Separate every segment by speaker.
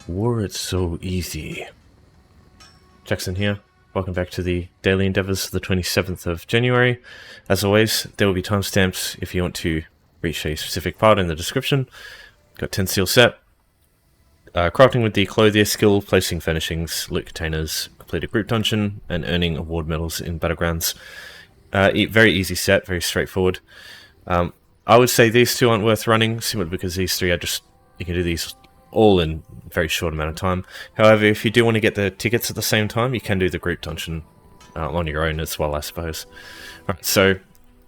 Speaker 1: War it's so easy. Jackson here. Welcome back to the Daily Endeavours for the 27th of January. As always, there will be timestamps if you want to reach a specific part in the description. Got 10 steel set. Crafting with the Clothier skill, placing furnishings, loot containers, complete a group dungeon, and earning award medals in Battlegrounds. Very easy set, very straightforward. I would say these two aren't worth running, simply because these three are just, you can do these all in a very short amount of time. However, if you do want to get the tickets at the same time, you can do the group dungeon on your own as well, I suppose. Alright, so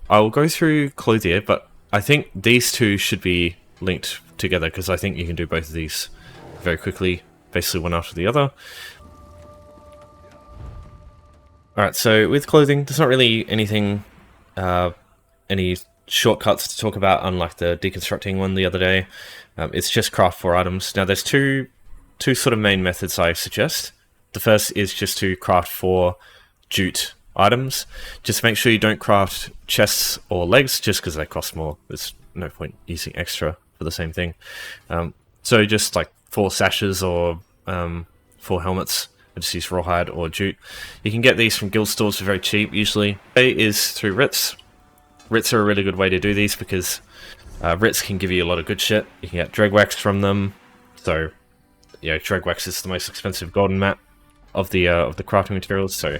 Speaker 1: I will go through Clothier, but I think these two should be linked together, because I think you can do both of these very quickly, basically one after the other. Alright, so with clothing, there's not really anything, any shortcuts to talk about, unlike the deconstructing one the other day. It's just craft 4 items. Now there's two sort of main methods I suggest. The first is just to craft 4 jute items. Just make sure you don't craft chests or legs, just because they cost more. There's no point using extra for the same thing. So just like 4 sashes or 4 helmets. I just use rawhide or jute. You can get these from guild stores for very cheap usually. A is through writs. Writs are a really good way to do these because writs can give you a lot of good shit. You can get dreg wax from them. So, yeah, dreg wax is the most expensive golden mat of the crafting materials. So,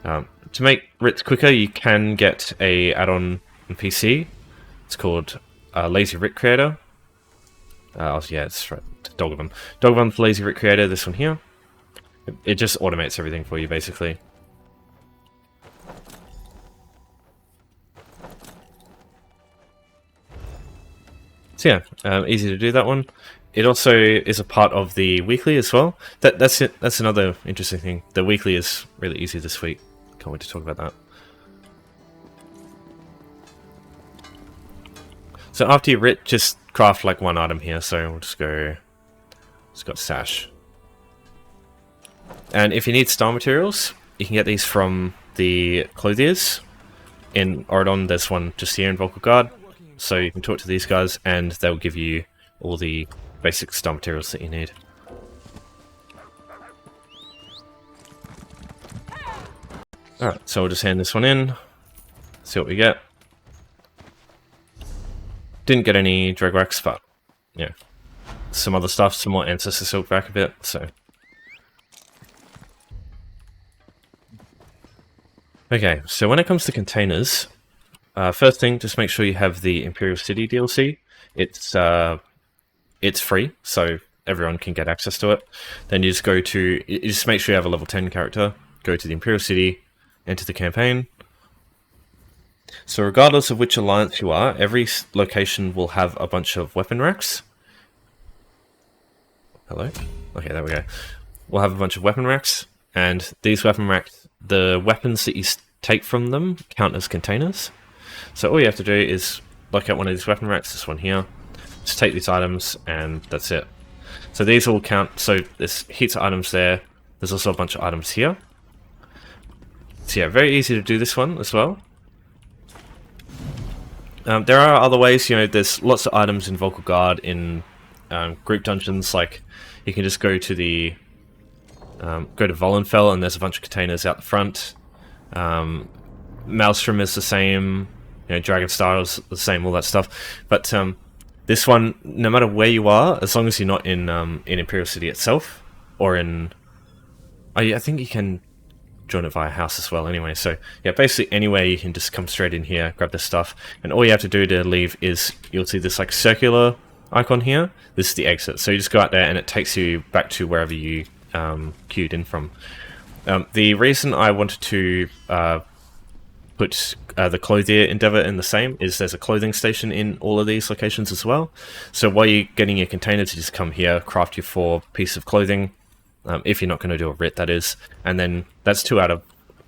Speaker 1: to make writs quicker, you can get a add-on in PC. It's called Lazy Writ Creator. Yeah, it's right. Dogabun. Dogabun's Lazy Writ Creator. This one here. It just automates everything for you, basically. So yeah, easy to do that one. It also is a part of the weekly as well. That's it. That's another interesting thing. The weekly is really easy this week. Can't wait to talk about that. So after you writ, just craft like 1 item here. So we'll just go. It's got sash. And if you need star materials, you can get these from the Clothiers. In Oridon, there's one just here in Vocal Guard. So you can talk to these guys and they'll give you all the basic star materials that you need. Alright, so we'll just hand this one in, see what we get. Didn't get any dreg wax, but yeah. Some other stuff, some more ancestor silk back a bit, so. Okay, so when it comes to containers, first thing, just make sure you have the Imperial City DLC. It's free, so everyone can get access to it. Then you just make sure you have a level 10 character, go to the Imperial City, enter the campaign. So regardless of which alliance you are, every location will have a bunch of weapon racks. Hello? Okay, there we go. We'll have a bunch of weapon racks, and these weapon racks, the weapons that you take from them count as containers. So all you have to do is look at one of these weapon racks, this one here, just take these items and that's it. So these all count, so there's heaps of items there, there's also a bunch of items here. So yeah, very easy to do this one as well. There are other ways, you know, there's lots of items in Vocal Guard in group dungeons, like you can just go to the go to Vollenfell and there's a bunch of containers out the front. Maelstrom is the same, you know, Dragon Star is the same, all that stuff. But this one, no matter where you are, as long as you're not in Imperial City itself, or in... I think you can join it via house as well anyway. So yeah, basically anywhere you can just come straight in here, grab this stuff, and all you have to do to leave is, you'll see this like circular icon here. This is the exit. So you just go out there and it takes you back to wherever you queued in from. The reason I wanted to put the Clothier Endeavour in the same is there's a clothing station in all of these locations as well. So while you're getting your containers, you just come here, craft your 4 pieces of clothing, if you're not going to do a writ, that is, and then that's 2 out of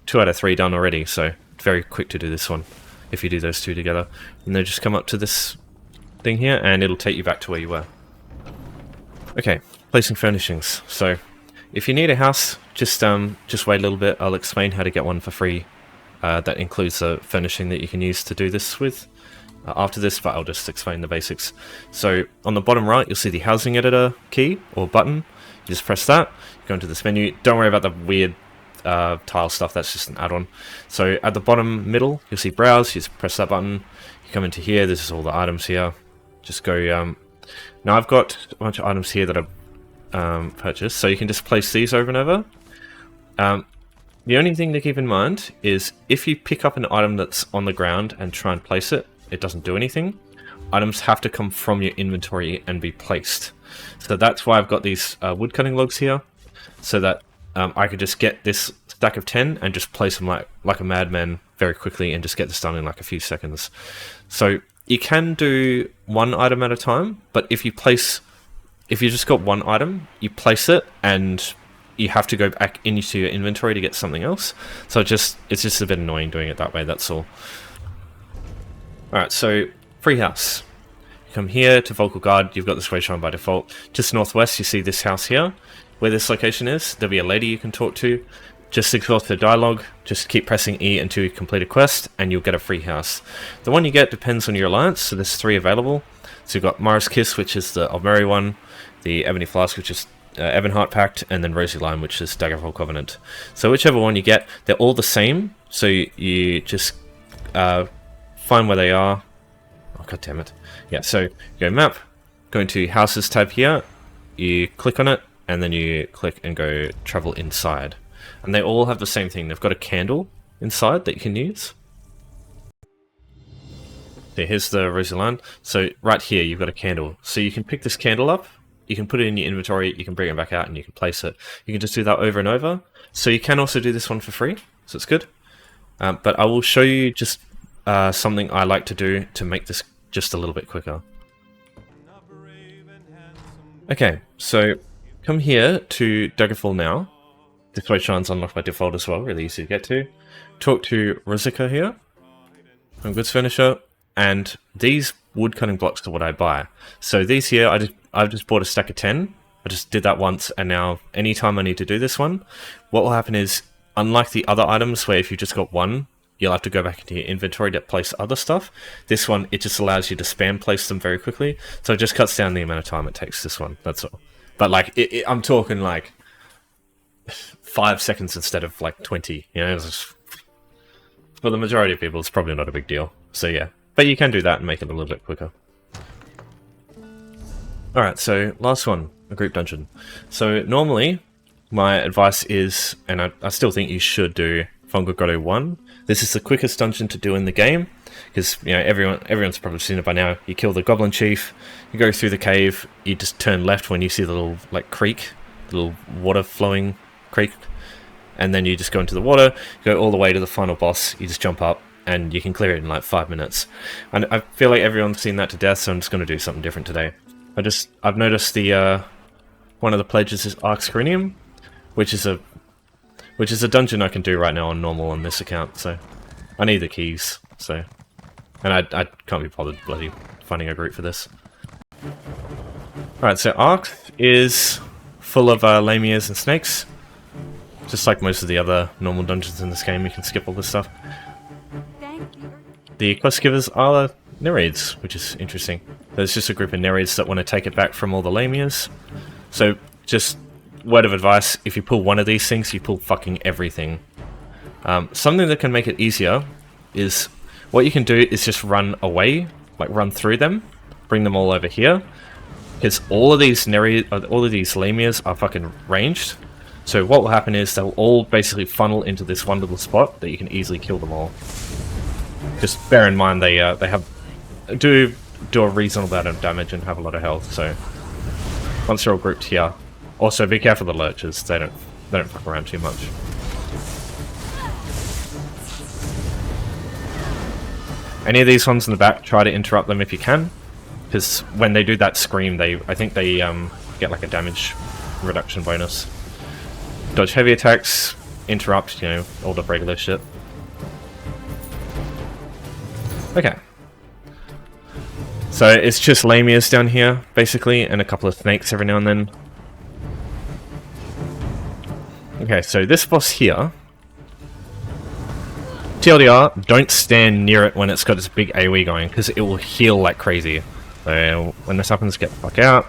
Speaker 1: 3 done already. So very quick to do this one if you do those 2 together, and then just come up to this thing here, and it'll take you back to where you were. Okay, placing furnishings. So if you need a house, just wait a little bit. I'll explain how to get one for free. That includes a furnishing that you can use to do this with. after this, but I'll just explain the basics. So on the bottom right, you'll see the housing editor key or button. You just press that, go into this menu. Don't worry about the weird tile stuff, that's just an add-on. So at the bottom middle, you'll see browse, you just press that button. You come into here, this is all the items here. Just go, now I've got a bunch of items here that I've purchased, so you can just place these over and over. The only thing to keep in mind is if you pick up an item that's on the ground and try and place it, it doesn't do anything. Items have to come from your inventory and be placed. So that's why I've got these wood cutting logs here, so that I could just get this stack of 10 and just place them like a madman very quickly and just get this done in like a few seconds. So you can do one item at a time, but if you just got one item, you place it and you have to go back into your inventory to get something else. So it's just a bit annoying doing it that way, that's all. Alright, so free house. You come here to Vocal Guard, you've got this way shown by default. Just northwest, you see this house here. Where this location is, there'll be a lady you can talk to. Just exhaust the dialogue, just keep pressing E until you complete a quest, and you'll get a free house. The one you get depends on your alliance, so there's 3 available. So you've got Mara's Kiss, which is the Almeri one, the Ebony Flask, which is Ebonheart Pact, and then Rosy Lime, which is Daggerfall Covenant. So whichever one you get, they're all the same, so you just find where they are. Oh, god damn it. Yeah, so you go map, go into Houses tab here, you click on it, and then you click and go travel inside. And they all have the same thing. They've got a candle inside that you can use. So here's the Rosy Line. So right here you've got a candle. So you can pick this candle up, you can put it in your inventory, you can bring it back out and you can place it. You can just do that over and over. So you can also do this one for free, so it's good. But I will show you just something I like to do to make this just a little bit quicker. Okay, so come here to Daggerfall now. This way shine's unlocked by default as well, really easy to get to. Talk to Rizika here from Goods Furnisher, and these wood cutting blocks are what I buy. So these here, I've just bought a stack of 10. I just did that once, and now anytime I need to do this one, what will happen is, unlike the other items where if you just got one, you'll have to go back into your inventory to place other stuff. This one, it just allows you to spam place them very quickly, so it just cuts down the amount of time it takes this one, that's all. But like, I'm talking like 5 seconds instead of like 20, you know, for the majority of people it's probably not a big deal. So yeah, but you can do that and make it a little bit quicker. Alright, so last one, a group dungeon. So normally my advice is, and I still think you should do Fungal Grotto 1. This is the quickest dungeon to do in the game, because you know everyone's probably seen it by now. You kill the Goblin Chief, you go through the cave, you just turn left when you see the little like creek, the little water flowing creek, and then you just go into the water, go all the way to the final boss, you just jump up, and you can clear it in like 5 minutes. And I feel like everyone's seen that to death, so I'm just going to do something different today. I've noticed the one of the pledges is Arx Corinium, which is a dungeon I can do right now on normal on this account, so I need the keys, so, and I can't be bothered bloody finding a group for this. Alright, so Arx is full of lamias and snakes. Just like most of the other normal dungeons in this game, you can skip all this stuff. The quest givers are Nereids, which is interesting. There's just a group of Nereids that want to take it back from all the lamias. So, just word of advice, if you pull one of these things, you pull fucking everything. Something that can make it easier is, what you can do is just run away, like run through them, bring them all over here. Because all of these lamias are fucking ranged. So what will happen is they'll all basically funnel into this one little spot that you can easily kill them all. Just bear in mind they do a reasonable amount of damage and have a lot of health. So once they're all grouped here, also be careful of the lurchers. They don't fuck around too much. Any of these ones in the back, try to interrupt them if you can, because when they do that scream, I think they get like a damage reduction bonus. Dodge heavy attacks, interrupt, you know, all the regular shit. Okay. So it's just lamias down here, basically, and a couple of snakes every now and then. Okay, so this boss here TLDR, don't stand near it when it's got this big AoE going, because it will heal like crazy. So when this happens, get the fuck out.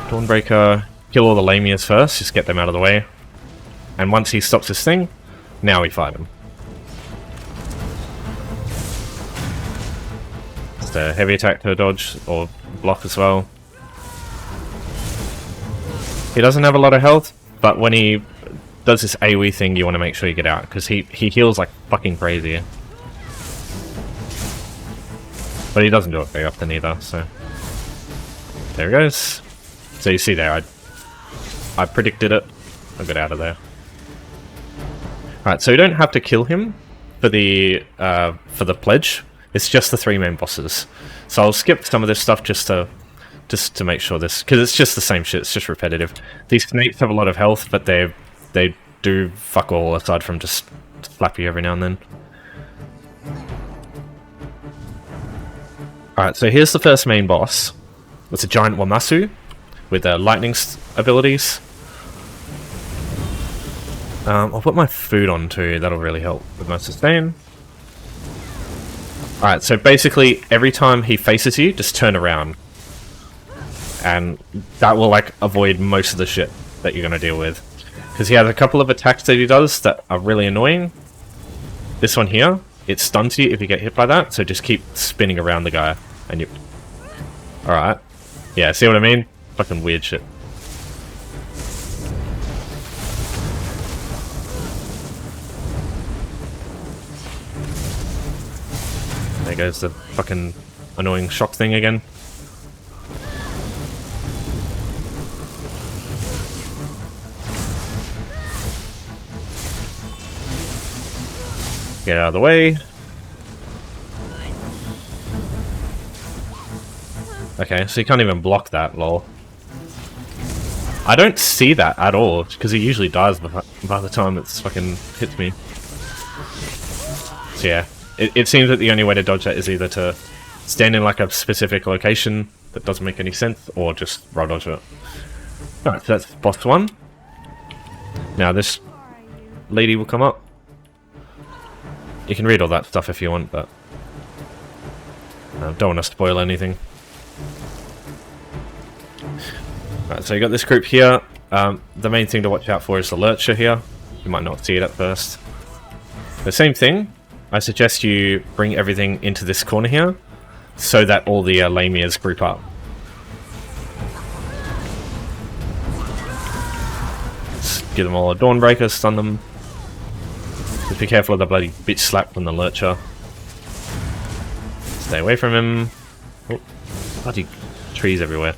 Speaker 1: Dawnbreaker, kill all the lamias first, just get them out of the way. And once he stops this thing, now we fight him. Just a heavy attack to dodge, or block as well. He doesn't have a lot of health, but when he does this AoE thing, you want to make sure you get out, because he heals like fucking crazy. But he doesn't do it very often either, so... There he goes. So you see there, I predicted it. I got out of there. Alright, so you don't have to kill him for the pledge. It's just the 3 main bosses. So I'll skip some of this stuff just to make sure this... Because it's just the same shit, it's just repetitive. These snakes have a lot of health, but they do fuck all aside from just slap you every now and then. Alright, so here's the first main boss. It's a giant Wamasu with lightning abilities. I'll put my food on too, that'll really help with my sustain. Alright, so basically every time he faces you, just turn around. And that will like avoid most of the shit that you're going to deal with. Because he has a couple of attacks that he does that are really annoying. This one here, it stuns you if you get hit by that, so just keep spinning around the guy, and you... Alright. Yeah, see what I mean? Fucking weird shit. There goes the fucking annoying shock thing again. Get out of the way. Okay, so you can't even block that, lol. I don't see that at all, because he usually dies by the time it's fucking hits me. So yeah, it seems that the only way to dodge that is either to stand in like a specific location that doesn't make any sense, or just raw dodge it. Alright, so that's boss 1. Now this lady will come up. You can read all that stuff if you want, but don't want to spoil anything. Right, so you got this group here. The main thing to watch out for is the lurcher here. You might not see it at first. The same thing. I suggest you bring everything into this corner here, so that all the lamias group up. Just give them all a Dawnbreaker, stun them. Just be careful of the bloody bitch slap from the lurcher. Stay away from him. Oh, bloody trees everywhere.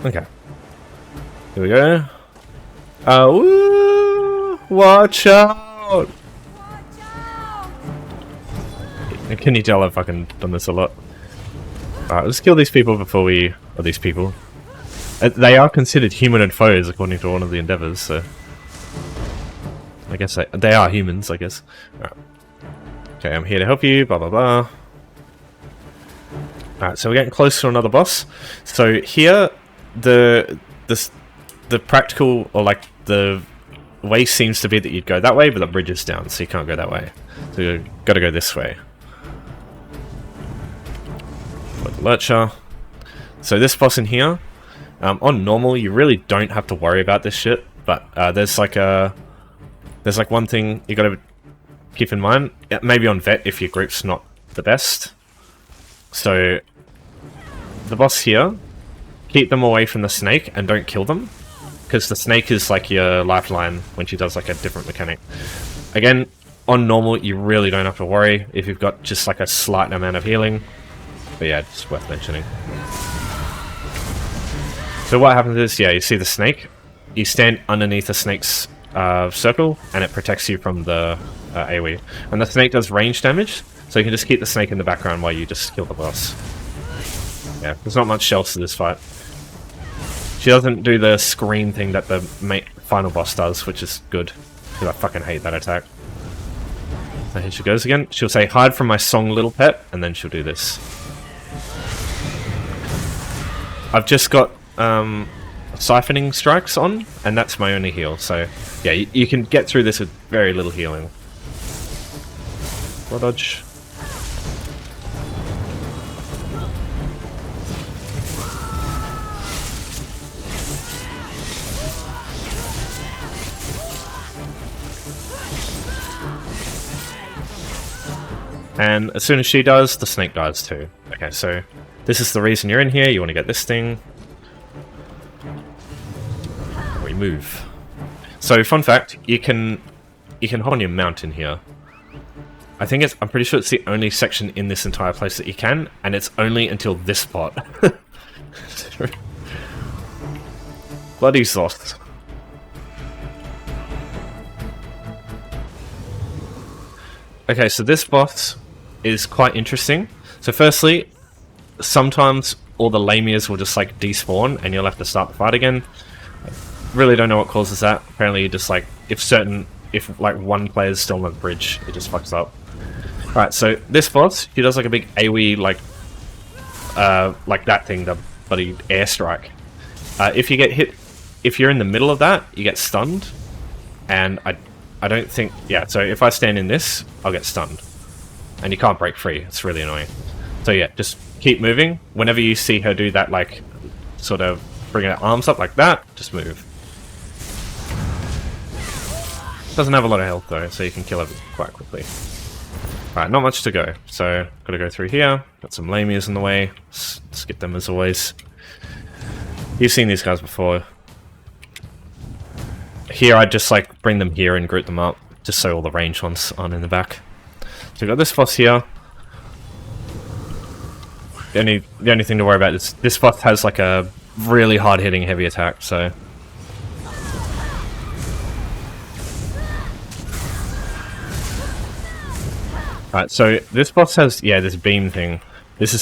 Speaker 1: Okay. Here we go. Woo! Watch out! Can you tell I've fucking done this a lot? Alright, let's kill these people before we... Or these people. They are considered human foes according to one of the endeavors, so... I guess they are humans, I guess. Right. Okay, I'm here to help you, blah blah blah. Alright, so we're getting close to another boss. So here, the practical, or like the way seems to be that you'd go that way, but the bridge is down, so you can't go that way. So you've got to go this way. With the lurcher. So this boss in here, on normal, you really don't have to worry about this shit, but there's like one thing you gotta keep in mind. Maybe on vet if your group's not the best. So the boss here, keep them away from the snake and don't kill them, because the snake is like your lifeline when she does like a different mechanic. Again, on normal you really don't have to worry if you've got just like a slight amount of healing, but yeah, it's worth mentioning. So what happens is, yeah, you see the snake, you stand underneath the snake's circle, and it protects you from the AoE. And the snake does range damage, so you can just keep the snake in the background while you just kill the boss. Yeah, there's not much else to this fight. She doesn't do the scream thing that the final boss does, which is good, because I fucking hate that attack. So here she goes again. She'll say, "Hide from my song, little pet," and then she'll do this. I've just got siphoning strikes on, and that's my only heal. So yeah, you can get through this with very little healing. Raw dodge. And as soon as she does, the snake dies too. Okay, so this is the reason you're in here. You want to get this thing. We move. So fun fact, you can hop on your mount in here. I'm pretty sure it's the only section in this entire place that you can, and it's only until this spot. Bloody sauce. Okay, so this boss is quite interesting. So firstly, sometimes all the lamias will just like despawn and you'll have to start the fight again. I really don't know what causes that. Apparently you just like, if like one player's still on the bridge, it just fucks up. Alright, so this boss, he does like a big AoE like that thing, the bloody airstrike. If you get hit, if you're in the middle of that, you get stunned. And I don't think, yeah, so if I stand in this, I'll get stunned. And you can't break free, it's really annoying. So yeah, just keep moving. Whenever you see her do that, like, sort of bring her arms up like that, just move. Doesn't have a lot of health though, so you can kill her quite quickly. Alright, not much to go. So, gotta go through here. Got some lamias in the way. Skip them as always. You've seen these guys before. Here, I'd just like bring them here and group them up, just so all the ranged ones aren't in the back. So we've got this boss here. The only thing to worry about is this boss has like a really hard hitting heavy attack, so. Alright, so this boss has, yeah, this beam thing. This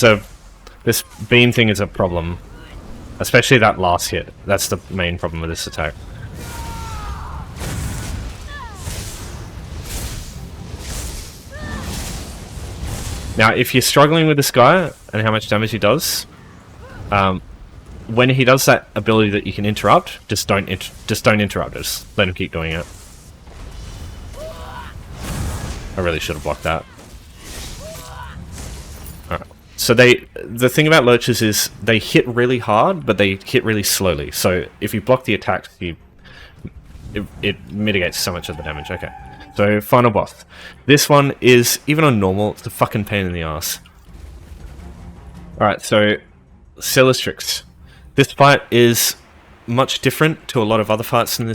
Speaker 1: beam thing is a problem. Especially that last hit. That's the main problem with this attack. Now, if you're struggling with this guy and how much damage he does, when he does that ability that you can interrupt, just don't interrupt it. Just let him keep doing it. I really should have blocked that. Alright. So the thing about lurchers is they hit really hard, but they hit really slowly. So if you block the attacks, it mitigates so much of the damage. Okay. So, final boss. This one is, even on normal, it's a fucking pain in the ass. Alright, so, Celastrix. This fight is much different to a lot of other fights in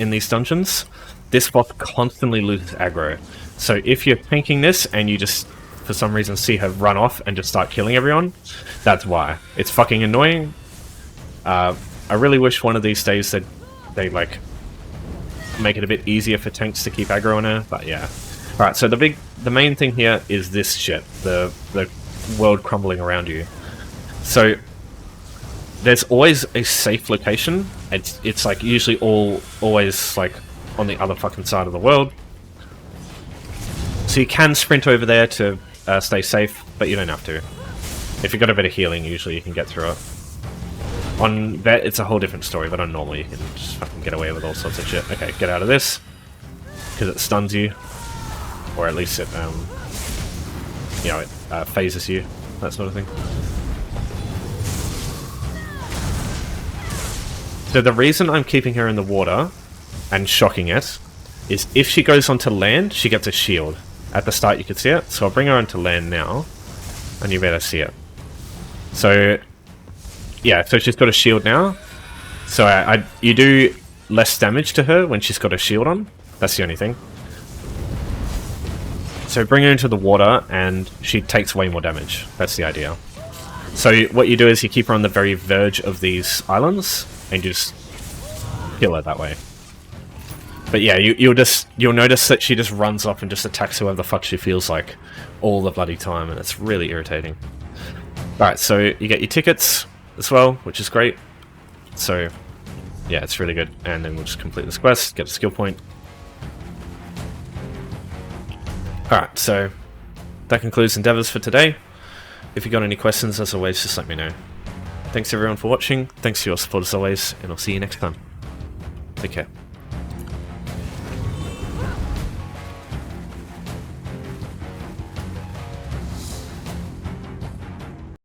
Speaker 1: these dungeons. This boss constantly loses aggro. So if you're tanking this and you just, for some reason, see her run off and just start killing everyone, that's why. It's fucking annoying. I really wish one of these days that they, like, make it a bit easier for tanks to keep aggro on her, but yeah. Alright, so the main thing here is this shit, the world crumbling around you. So there's always a safe location. It's like usually always like on the other fucking side of the world. So you can sprint over there to stay safe, but you don't have to. If you've got a bit of healing, usually you can get through it. On Vet, it's a whole different story, but on normal you can just fucking get away with all sorts of shit. Okay, get out of this, because it stuns you, or at least it, you know, it phases you, that sort of thing. So the reason I'm keeping her in the water and shocking it is if she goes onto land, she gets a shield. At the start you can see it, so I'll bring her onto land now, and you better see it. So yeah, so she's got a shield now. So you do less damage to her when she's got a shield on. That's the only thing. So bring her into the water and she takes way more damage. That's the idea. So what you do is you keep her on the very verge of these islands and just kill her that way. But yeah, you'll notice that she just runs off and just attacks whoever the fuck she feels like all the bloody time, and it's really irritating. Alright, so you get your tickets as well, which is great. So yeah, it's really good. And then we'll just complete this quest, get a skill point. Alright, so that concludes endeavours for today. If you got any questions, as always, just let me know. Thanks everyone for watching, thanks for your support as always, and I'll see you next time. Take care.